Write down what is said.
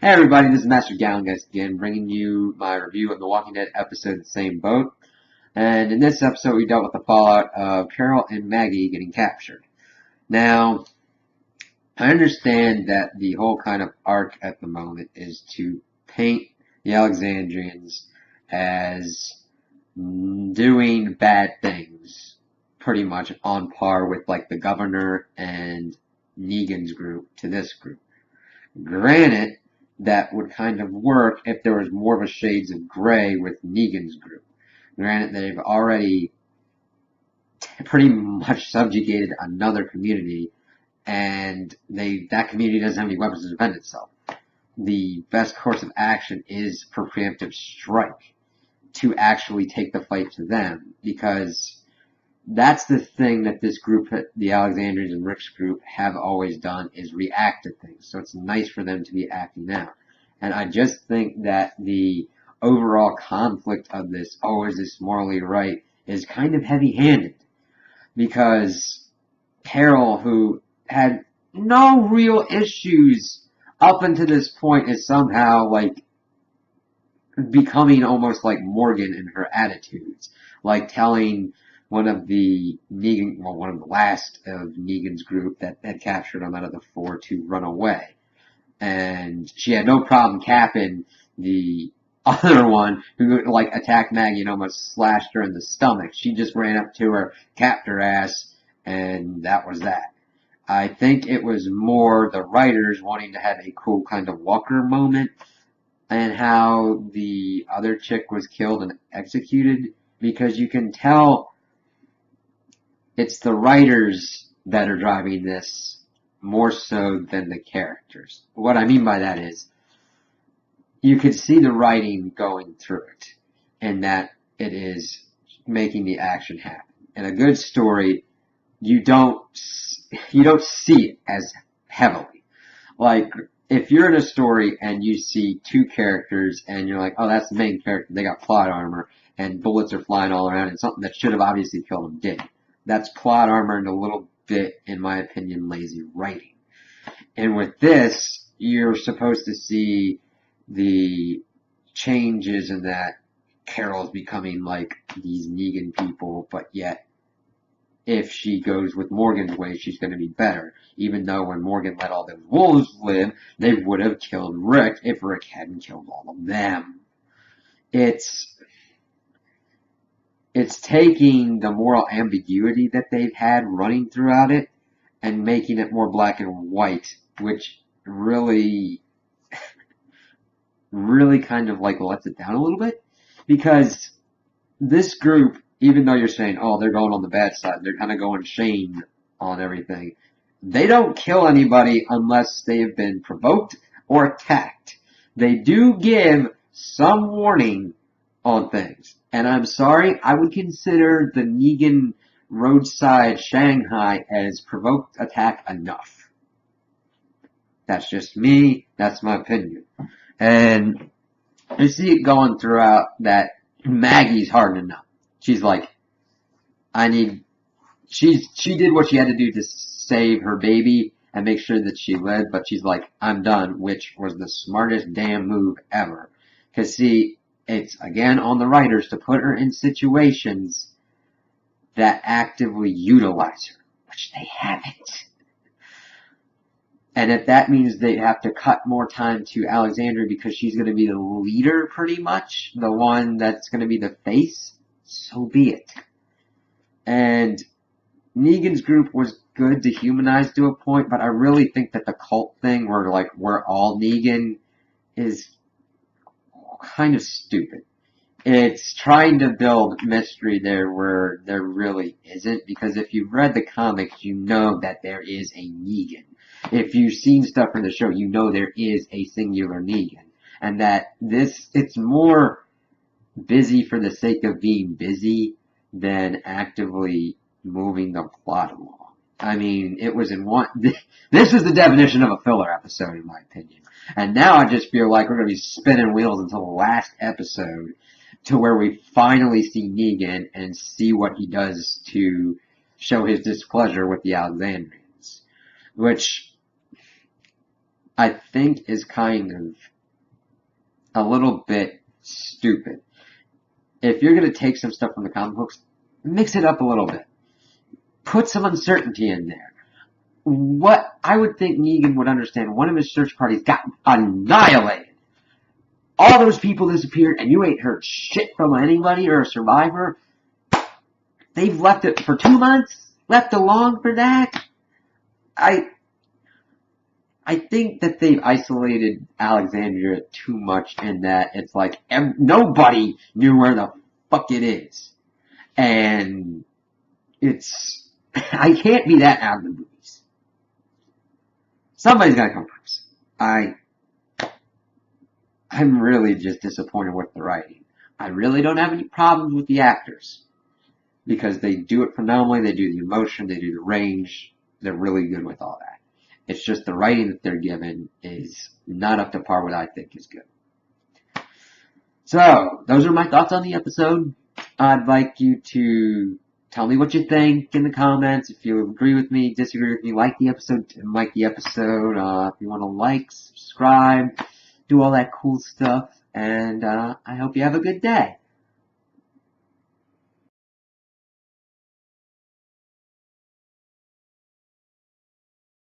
Hey everybody, this is Master Gallengeist again, bringing you my review of The Walking Dead episode The Same Boat. And in this episode, we dealt with the fallout of Carol and Maggie getting captured. Now, I understand that the whole kind of arc at the moment is to paint the Alexandrians as doing bad things, pretty much on par with like the governor and Negan's group to this group. Granted, that would kind of work if there was more of a shades of gray with Negan's group. Granted, they've already pretty much subjugated another community, and that community doesn't have any weapons to defend itself. The best course of action is for preemptive strike, to actually take the fight to them, because that's the thing that this group, the Alexandrians and Rick's group, have always done, is react to things. So it's nice for them to be acting now. And I just think that the overall conflict of this, oh, is this morally right, is kind of heavy-handed. Because Carol, who had no real issues up until this point, is somehow, like, becoming almost like Morgan in her attitudes. Like telling one of the last of Negan's group that had captured him out of the four to run away. And she had no problem capping the other one who like attacked Maggie and almost slashed her in the stomach. She just ran up to her, capped her ass, and that was that. I think it was more the writers wanting to have a cool kind of Walker moment, and how the other chick was killed and executed, because you can tell it's the writers that are driving this more so than the characters. What I mean by that is, you could see the writing going through it, and that it is making the action happen. In a good story, you don't see it as heavily. Like, if you're in a story and you see two characters and you're like, oh, that's the main character, they got plot armor, and bullets are flying all around, and something that should have obviously killed them did. That's plot armor and a little bit, in my opinion, lazy writing. And with this, you're supposed to see the changes in that Carol's becoming like these Negan people, but yet if she goes with Morgan's way, she's going to be better. Even though when Morgan let all those wolves live, they would have killed Rick if Rick hadn't killed all of them. It's taking the moral ambiguity that they've had running throughout it and making it more black and white, which really kind of like lets it down a little bit. Because this group, even though you're saying, oh, they're going on the bad side, they're kind of going Shane on everything, they don't kill anybody unless they have been provoked or attacked. They do give some warning on things. And I'm sorry, I would consider the Negan roadside Shanghai as provoked attack enough. That's just me, that's my opinion. And you see it going throughout that Maggie's hardening up. She's like, she did what she had to do to save her baby and make sure that she lived, but she's like, I'm done, which was the smartest damn move ever. Cause see, it's again on the writers to put her in situations that actively utilize her, which they haven't. And if that means they have to cut more time to Alexandria because she's going to be the leader pretty much, the one that's going to be the face, so be it. And Negan's group was good to humanize to a point, but I really think that the cult thing where like we're all Negan is kind of stupid. It's trying to build mystery there where there really isn't, because if you've read the comics, you know that there is a Negan. If you've seen stuff from the show, you know there is a singular Negan. And that it's more busy for the sake of being busy than actively moving the plot along. I mean, it was in one, this was the definition of a filler episode in my opinion. And now I just feel like we're going to be spinning wheels until the last episode to where we finally see Negan and see what he does to show his displeasure with the Alexandrians. Which I think is kind of a little bit stupid. If you're going to take some stuff from the comic books, mix it up a little bit. Put some uncertainty in there. What I would think Negan would understand, one of his search parties got annihilated. All those people disappeared, and you ain't heard shit from anybody or a survivor. They've left it for 2 months? Left along for that? I think that they've isolated Alexandria too much in that it's like nobody knew where the fuck it is. And it's... I can't be that out of the movies. Somebody's gotta come first. I'm really just disappointed with the writing. I really don't have any problems with the actors. Because they do it phenomenally, they do the emotion, they do the range, they're really good with all that. It's just the writing that they're given is not up to par what I think is good. So, those are my thoughts on the episode. I'd like you to tell me what you think in the comments. If you agree with me, disagree with me, like the episode. If you want to like, subscribe, do all that cool stuff. And I hope you have a good day.